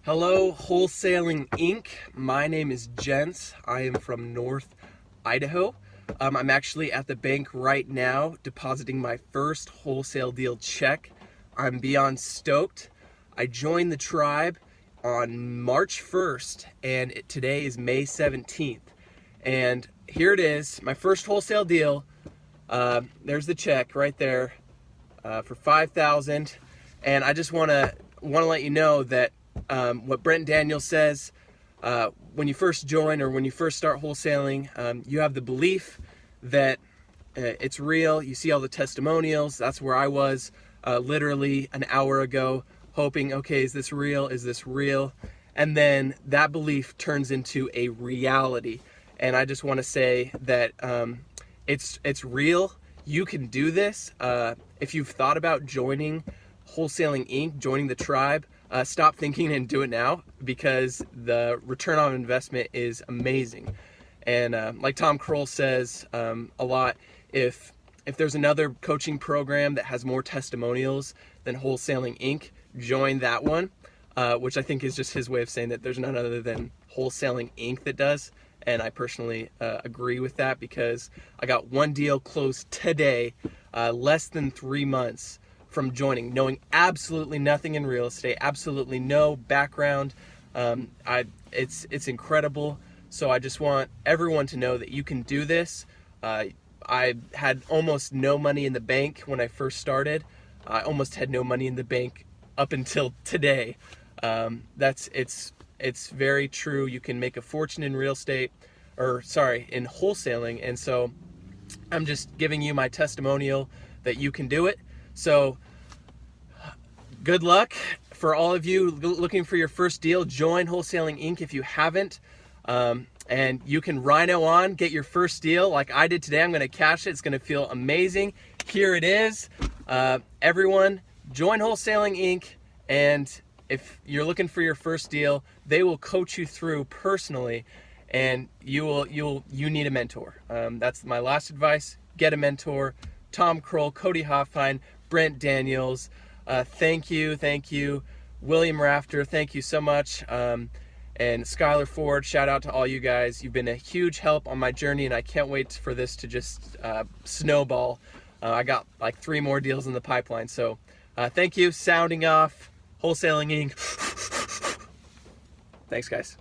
Hello, Wholesaling Inc. My name is Jens. I am from North Idaho. I'm actually at the bank right now depositing my first wholesale deal check. I'm beyond stoked. I joined the tribe on March 1st and today is May 17th. And here it is, my first wholesale deal. There's the check right there for $5,000. And I just want to let you know that what Brent Daniels says, when you first join or when you first start wholesaling, you have the belief that it's real. You see all the testimonials. That's where I was literally an hour ago, hoping, okay, is this real? Is this real? And then that belief turns into a reality. And I just want to say that it's real. You can do this. If you've thought about joining Wholesaling Inc., joining the tribe, stop thinking and do it now, because the return on investment is amazing. And like Tom Krol says a lot, if there's another coaching program that has more testimonials than Wholesaling Inc., join that one, which I think is just his way of saying that there's none other than Wholesaling Inc. that does. And I personally agree with that, because I got one deal closed today, less than 3 months from joining, knowing absolutely nothing in real estate, absolutely no background. It's incredible. So I just want everyone to know that you can do this. I had almost no money in the bank when I first started. I almost had no money in the bank up until today. It's very true. You can make a fortune in real estate, in wholesaling. And so I'm just giving you my testimonial that you can do it. So good luck for all of you looking for your first deal. Join Wholesaling Inc. if you haven't. And you can Rhino on, get your first deal like I did today. I'm going to cash it. It's going to feel amazing. Here it is. Everyone, join Wholesaling Inc. And if you're looking for your first deal, they will coach you through personally, and you need a mentor. That's my last advice. Get a mentor. Tom Krol, Cody Hofhine, Brent Daniels, thank you. William Rafter, thank you so much. And Skylar Ford, shout out to all you guys. You've been a huge help on my journey, and I can't wait for this to just snowball. I got like 3 more deals in the pipeline. So thank you. Sounding off, Wholesaling Inc. Thanks, guys.